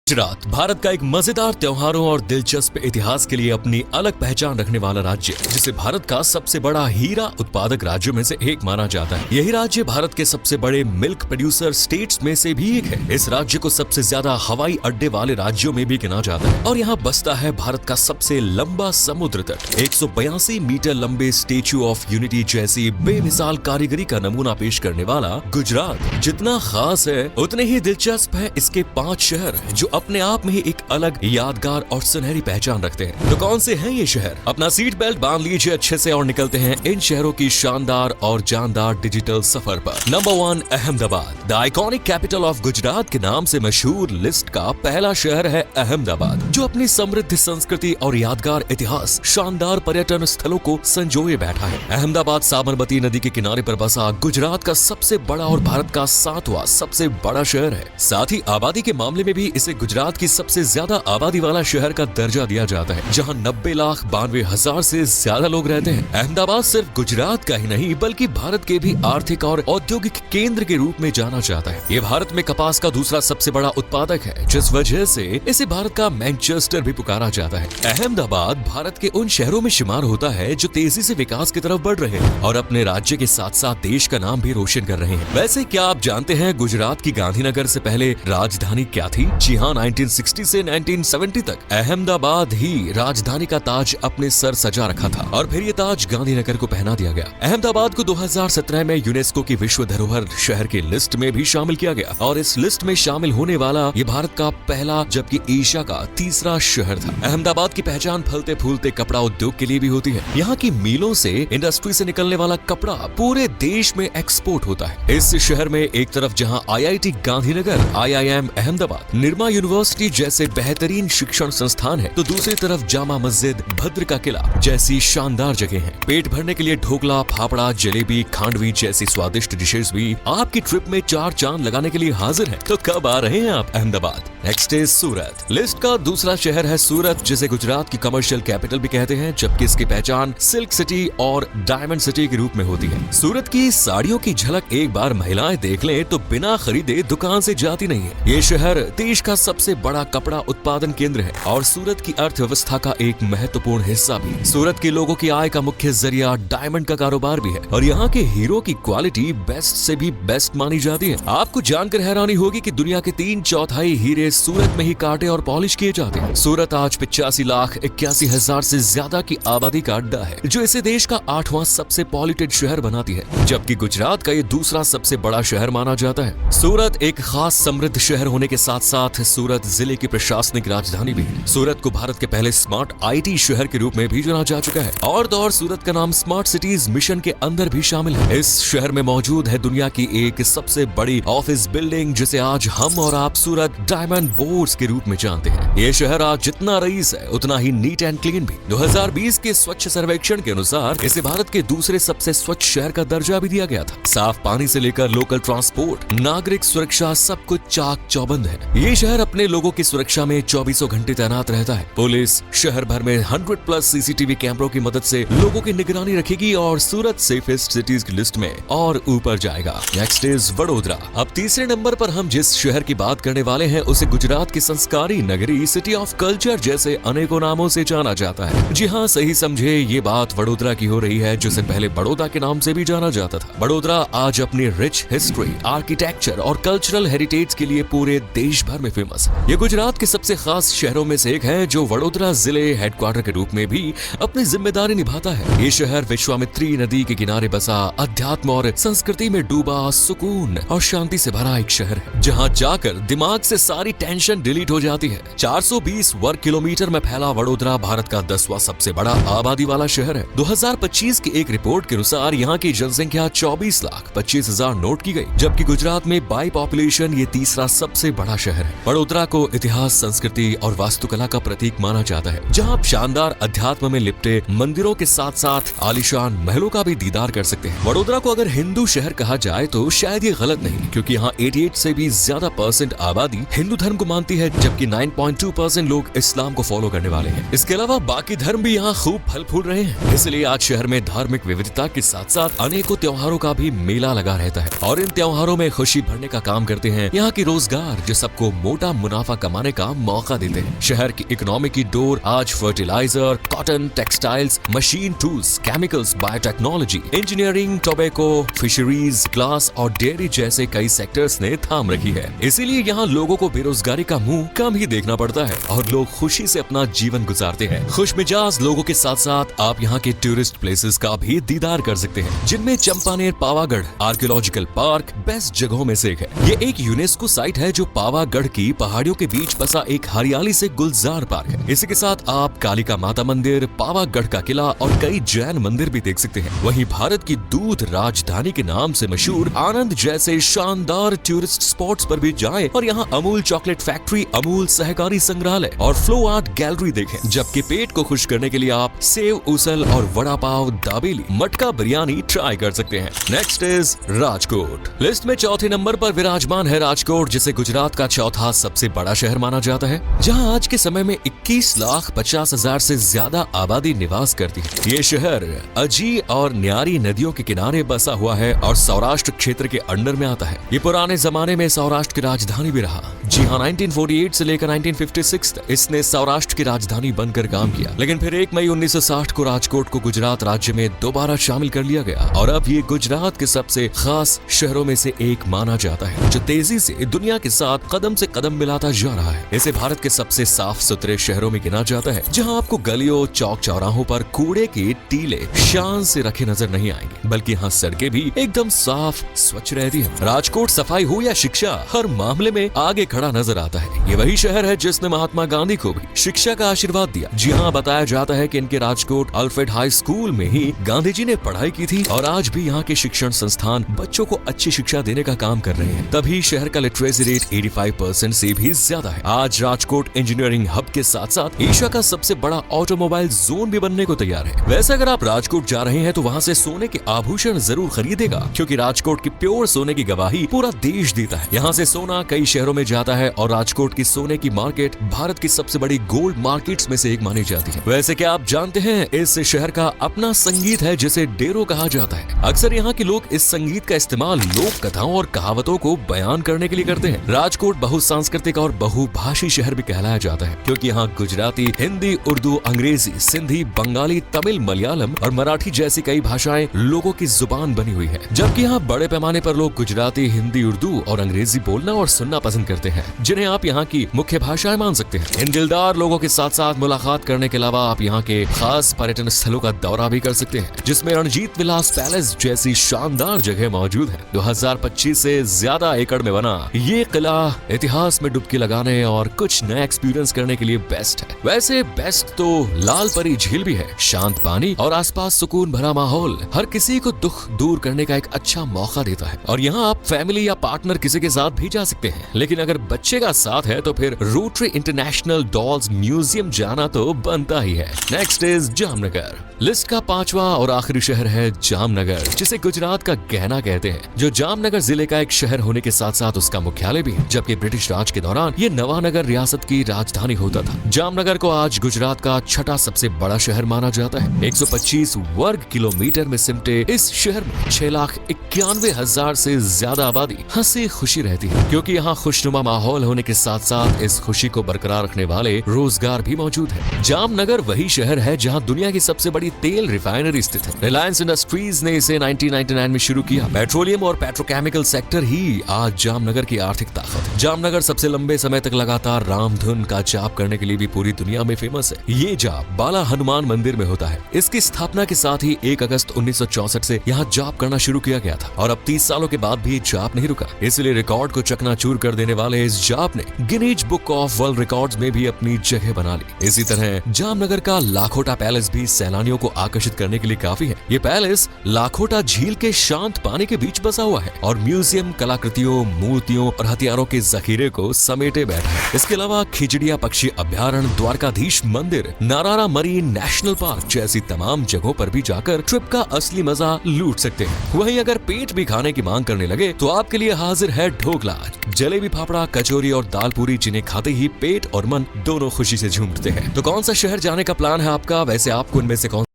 गुजरात भारत का एक मजेदार त्योहारों और दिलचस्प इतिहास के लिए अपनी अलग पहचान रखने वाला राज्य है, जिसे भारत का सबसे बड़ा हीरा उत्पादक राज्यों में से एक माना जाता है। यही राज्य भारत के सबसे बड़े मिल्क प्रोड्यूसर स्टेट्स में से भी एक है। इस राज्य को सबसे ज्यादा हवाई अड्डे वाले राज्यों में भी गिना जाता है और यहाँ बसता है भारत का सबसे लंबा समुद्र तट। 182 मीटर लंबे स्टेच्यू ऑफ यूनिटी जैसी बेमिसाल कारीगरी का नमूना पेश करने वाला गुजरात जितना खास है उतने ही दिलचस्प है इसके 5 शहर जो अपने आप में ही एक अलग यादगार और सुनहरी पहचान रखते हैं। तो कौन से हैं ये शहर? अपना सीट बेल्ट बांध लीजिए अच्छे से और निकलते हैं इन शहरों की शानदार और जानदार डिजिटल सफर पर। Number 1 Ahmedabad. The iconic capital of Gujarat के नाम से मशहूर लिस्ट का पहला शहर है अहमदाबाद, जो अपनी समृद्ध संस्कृति और यादगार इतिहास, शानदार पर्यटन स्थलों को संजोए बैठा है। अहमदाबाद साबरमती नदी के किनारे पर बसा गुजरात का सबसे बड़ा और भारत का 7वां सबसे बड़ा शहर है। साथ ही आबादी के मामले में भी इसे गुजरात की सबसे ज्यादा आबादी वाला शहर का दर्जा दिया जाता है, जहां 90,92,000 से ज्यादा लोग रहते हैं। अहमदाबाद सिर्फ गुजरात का ही नहीं बल्कि भारत के भी आर्थिक और औद्योगिक केंद्र के रूप में जाना जाता है। ये भारत में कपास का दूसरा सबसे बड़ा उत्पादक है, जिस वजह से इसे भारत का मैनचेस्टर भी पुकारा जाता है। अहमदाबाद भारत के उन शहरों में शुमार होता है जो तेजी से विकास की तरफ बढ़ रहे हैं और अपने राज्य के साथ साथ देश का नाम भी रोशन कर रहे हैं। वैसे क्या आप जानते हैं गुजरात की गांधीनगर से पहले राजधानी क्या थी? जी हाँ, 1960 से 1970 तक अहमदाबाद ही राजधानी का ताज अपने सर सजा रखा था और फिर ये ताज गांधीनगर को पहना दिया गया। अहमदाबाद को 2017 में यूनेस्को की विश्व धरोहर शहर की लिस्ट में भी शामिल किया गया और इस लिस्ट में शामिल होने वाला ये भारत का पहला जबकि एशिया का तीसरा शहर था। अहमदाबाद की पहचान फलते फूलते कपड़ा उद्योग के लिए भी होती है। यहाँ की मिलों से इंडस्ट्री से निकलने वाला कपड़ा पूरे देश में एक्सपोर्ट होता है। इस शहर में एक तरफ जहाँ IIT Gandhinagar, IIM Ahmedabad, Nirma university जैसे बेहतरीन शिक्षण संस्थान है, तो दूसरी तरफ जामा मस्जिद, भद्र का किला जैसी शानदार जगह हैं। पेट भरने के लिए ढोकला, फाफड़ा, जलेबी, खांडवी जैसी स्वादिष्ट डिशेस भी आपकी ट्रिप में 4 चांद लगाने के लिए हाजिर है। तो कब आ रहे हैं आप Ahmedabad? Next is Surat. List का दूसरा शहर है सूरत, जिसे गुजरात की कमर्शियल कैपिटल भी कहते हैं, जबकि इसकी पहचान सिल्क सिटी और डायमंड सिटी के रूप में होती है। सूरत की साड़ियों की झलक एक बार महिलाएं देख लें तो बिना खरीदे दुकान से जाती नहीं है। ये शहर देश का सबसे बड़ा कपड़ा उत्पादन केंद्र है और सूरत की अर्थव्यवस्था का एक महत्वपूर्ण हिस्सा भी। सूरत के लोगों की आय का मुख्य जरिया डायमंड का कारोबार भी है और यहाँ के हीरो की क्वालिटी बेस्ट से भी बेस्ट मानी जाती है। आपको जानकर हैरानी होगी कि दुनिया के 3/4 हीरे सूरत में ही काटे और पॉलिश किए जाते हैं। सूरत आज 85,81,000 से ज्यादा की आबादी का अड्डा है, जो इसे देश का 8वां सबसे पॉल्यूटेड शहर बनाती है, जबकि गुजरात का ये दूसरा सबसे बड़ा शहर माना जाता है। सूरत एक खास समृद्ध शहर होने के साथ साथ सूरत जिले की प्रशासनिक राजधानी भी है। सूरत को भारत के पहले स्मार्ट IT शहर के रूप में भी जाना जा चुका है और तो और सूरत का नाम स्मार्ट सिटीज मिशन के अंदर भी शामिल है। इस शहर में मौजूद है दुनिया की एक सबसे बड़ी ऑफिस बिल्डिंग, जिसे आज हम और आप सूरत डायमंड बोर्ड्स के रूप में जानते हैं। ये शहर आज जितना रईस है उतना ही नीट एंड क्लीन भी। 2020 के स्वच्छ सर्वेक्षण के अनुसार इसे भारत के दूसरे सबसे स्वच्छ शहर का दर्जा भी दिया गया था। साफ पानी से लेकर लोकल ट्रांसपोर्ट, नागरिक सुरक्षा, सब कुछ चाक चौबंद है। ये शहर अपने लोगों की सुरक्षा में 24 घंटे तैनात रहता है। पुलिस शहर भर में 100+ CCTV कैमरों की मदद से लोगों की निगरानी रखेगी और सूरत सेफेस्ट सिटीज की लिस्ट में और ऊपर जाएगा। Next is Vadodara. अब तीसरे नंबर पर हम जिस शहर की बात करने वाले हैं उसे गुजरात की संस्कारी नगरी, सिटी ऑफ कल्चर जैसे अनेकों नामों से जाना जाता है। जी हाँ, सही समझे, ये बात वडोदरा की हो रही है, जिसे पहले बड़ौदा के नाम से भी जाना जाता था। वडोदरा आज अपनी रिच हिस्ट्री, आर्किटेक्चर और कल्चरल हेरिटेज के लिए पूरे देश भर में फेमस है। ये गुजरात के सबसे खास शहरों में से एक है, जो वडोदरा जिले हेडक्वार्टर के रूप में भी अपनी जिम्मेदारी निभाता है। ये शहर विश्वामित्री नदी के किनारे बसा, अध्यात्म और संस्कृति में डूबा, सुकून और शांति से भरा एक शहर है, जहाँ जाकर दिमाग से सारी टेंशन डिलीट हो जाती है। 420 वर्ग किलोमीटर में फैला वडोदरा भारत का 10वां सबसे बड़ा आबादी वाला शहर है। 2025 की एक रिपोर्ट के अनुसार यहाँ की जनसंख्या 24,25,000 नोट की गई, जबकि गुजरात में बाई पॉपुलेशन ये तीसरा सबसे बड़ा शहर है। वडोदरा को इतिहास, संस्कृति और वास्तुकला का प्रतीक माना जाता है, जहाँ आप शानदार अध्यात्म में लिपटे मंदिरों के साथ साथ आलीशान महलों का भी दीदार कर सकते हैं। वडोदरा को अगर हिंदू शहर कहा जाए तो शायद ये गलत नहीं, क्योंकि यहाँ 88 से भी ज्यादा % आबादी हिंदू धर्म को मानती है, जबकि 9.2 92% लोग इस्लाम को फॉलो करने वाले हैं। इसके अलावा बाकी धर्म भी यहाँ खूब फल फूल रहे हैं। इसलिए आज शहर में धार्मिक विविधता के साथ साथ अनेकों त्योहारों का भी मेला लगा रहता है और इन त्योहारों में खुशी भरने का काम करते हैं यहाँ के रोजगार, जो सबको मोटा मुनाफा कमाने का मौका देते हैं। शहर की इकोनॉमी की डोर आज fertilizer, cotton, textiles, machine tools, chemicals, biotechnology, engineering, tobacco, fisheries, glass और डेयरी जैसे कई सेक्टर्स ने थाम रखी है। इसीलिए यहाँ लोगों को बेरोजगारी का मुंह कम ही देखना पड़ता है और लोग खुशी से अपना जीवन गुजारते हैं। खुशमिजाज लोगों के साथ साथ आप यहाँ के टूरिस्ट प्लेसेस का भी दीदार कर सकते हैं, जिनमें Champaner Pavagadh archaeological park best जगहों में से एक है। ये एक यूनेस्को साइट है जो पावागढ़ की पहाड़ियों के बीच बसा एक हरियाली से गुलजार पार्क है। इसी के साथ आप कालिका माता मंदिर, पावागढ़ का किला और कई जैन मंदिर भी देख सकते हैं। वहीं भारत की दूध राजधानी के नाम से मशहूर आनंद जैसे शानदार टूरिस्ट स्पॉट्स पर भी जाएं और यहाँ अमूल चॉकलेट फैक्ट्री, अमूल सहकारी संग्रहालय और फ्लो आर्ट गैलरी देखें। जबकि पेट को खुश करने के लिए आप सेव उसल और वड़ा पाव, दाबेली, मटका बिरयानी ट्राई कर सकते हैं। Next is Rajkot. लिस्ट में चौथे नंबर पर विराजमान है राजकोट, जिसे गुजरात का चौथा सबसे बड़ा शहर माना जाता है, जहां आज के समय में 21,50,000 से ज्यादा आबादी निवास करती है। ये शहर अजी और न्यारी नदियों के किनारे बसा हुआ है और सौराष्ट्र क्षेत्र के अंडर में आता है। ये पुराने जमाने में सौराष्ट्र की राजधानी भी रहा। जी हाँ, 1948 से लेकर 1956 तक इसने सौराष्ट्र की राजधानी बनकर काम किया, लेकिन फिर 1 मई 1960 को राजकोट को गुजरात राज्य में दोबारा शामिल कर लिया गया और अब ये गुजरात के सबसे खास शहरों में से एक माना जाता है, जो तेजी से दुनिया के साथ कदम से कदम मिलाता जा रहा है। इसे भारत के सबसे साफ सुथरे शहरों में गिना जाता है, जहां आपको गलियों, चौक चौराहों पर कूड़े के टीले शान से रखे नजर नहीं आएंगे, बल्कि यहाँ सड़कें भी एकदम साफ स्वच्छ रहती है। राजकोट सफाई हो या शिक्षा, हर मामले में आगे खड़ा नजर आता है। ये वही शहर है जिसने महात्मा गांधी को भी शिक्षा का आशीर्वाद दिया। जी हाँ, बताया जाता है कि इनके राजकोट अल्फ्रेड हाई स्कूल में ही गांधी जी ने पढ़ाई की थी और आज भी यहाँ के शिक्षण संस्थान बच्चों को अच्छी शिक्षा देने का काम कर रहे हैं। तभी शहर का लिटरेसी रेट 85% से भी ज्यादा है। आज राजकोट इंजीनियरिंग हब के साथ साथ एशिया का सबसे बड़ा ऑटोमोबाइल जोन भी बनने को तैयार है। वैसे अगर आप राजकोट जा रहे हैं तो वहाँ से सोने के आभूषण जरूर खरीदेगा, क्योंकि राजकोट की प्योर सोने की गवाही पूरा देश देता है। यहाँ से सोना कई शहरों में जाता है और राजकोट की सोने की मार्केट भारत की सबसे बड़ी गोल्ड मार्केट्स में से एक मानी जाती है। वैसे क्या आप जानते हैं, इस शहर का अपना संगीत है जिसे डेरो कहा जाता है। अक्सर यहाँ के लोग इस संगीत का इस्तेमाल लोक कथाओं और कहावतों को बयान करने के लिए करते हैं। राजकोट बहुसांस्कृतिक और बहुभाषी शहर भी कहलाया जाता है, क्योंकि यहाँ गुजराती, हिंदी, उर्दू, अंग्रेजी, सिंधी, बंगाली, तमिल, मलयालम और मराठी जैसी कई भाषाएं लोगों की जुबान बनी हुई है। जबकि यहाँ बड़े पैमाने पर लोग गुजराती, हिंदी, उर्दू और अंग्रेजी बोलना और सुनना पसंद करते हैं, जिन्हें आप यहाँ की मुख्य भाषाएं मान सकते हैं। इन दिलदार लोगों के साथ साथ मुलाकात करने के अलावा आप यहाँ के खास पर्यटन स्थलों का दौरा भी कर सकते हैं, जिसमें रणजीत विलास पैलेस जैसी शानदार जगह मौजूद है। 2025 से ज्यादा एकड़ में बना ये किला इतिहास में डुबकी लगाने और कुछ नया एक्सपीरियंस करने के लिए बेस्ट है। वैसे बेस्ट तो लाल परी झील भी है। शांत पानी और आसपास सुकून भरा माहौल हर किसी को दुख दूर करने का एक अच्छा मौका देता है और यहाँ आप फैमिली या पार्टनर किसी के साथ भी जा सकते हैं। लेकिन अगर बच्चे का साथ है तो फिर रोटरी इंटरनेशनल डॉल्स म्यूजियम जाना तो बनता ही है। Next is Jamnagar. लिस्ट का 5वां और आखिरी शहर है जामनगर, जिसे गुजरात का गहना कहते हैं, जो जामनगर जिले का एक शहर होने के साथ साथ उसका मुख्यालय भी है। जबकि ब्रिटिश राज के दौरान ये नवानगर रियासत की राजधानी होता था। जामनगर को आज गुजरात का छठा सबसे बड़ा शहर माना जाता है। 125 वर्ग किलोमीटर में सिमटे इस शहर में 6,91,000 से ज्यादा आबादी हंसी खुशी रहती है, क्योंकि यहाँ खुशनुमा माहौल होने के साथ साथ इस खुशी को बरकरार रखने वाले रोजगार भी मौजूद है। जामनगर वही शहर है जहाँ दुनिया की सबसे बड़ी तेल रिफाइनरी स्थित है। रिलायंस इंडस्ट्रीज ने इसे 1999 में शुरू किया। पेट्रोलियम और पेट्रोकेमिकल सेक्टर ही आज जामनगर की आर्थिक ताकत है। जामनगर सबसे लंबे समय तक लगातार रामधुन का जाप करने के लिए भी पूरी दुनिया में फेमस है। ये जाप बाला हनुमान मंदिर में होता है। इसकी स्थापना के साथ ही 1 अगस्त 1964 से यहाँ जाप करना शुरू किया गया था और अब 30 सालों के बाद भी जाप नहीं रुका। इसलिए रिकॉर्ड को चकनाचूर कर देने वाले इस जाप ने Guinness book of world records में भी अपनी जगह बना ली। इसी तरह जामनगर का लाखोटा पैलेस भी सैलानियों को आकर्षित करने के लिए काफी है। ये पैलेस लाखोटा झील के शांत पानी के बीच बसा हुआ है और म्यूजियम, कलाकृतियों, मूर्तियों और हथियारों के जखीरे को समेटे बैठा है। इसके अलावा खिजड़िया पक्षी अभ्यारण्य, द्वारकाधीश मंदिर, नारारा मरीन नेशनल पार्क जैसी तमाम जगहों पर भी जाकर ट्रिप का असली मजा लूट सकते हैं। वहीं अगर पेट भी खाने की मांग करने लगे तो आपके लिए हाजिर है ढोकला, जलेबी फाफड़ा, कचौरी और दाल पूरी, जिन्हें खाते ही पेट और मन दोनों खुशी से झूम उठते हैं। तो कौन सा शहर जाने का प्लान है आपका? वैसे आपको इनमें से कौन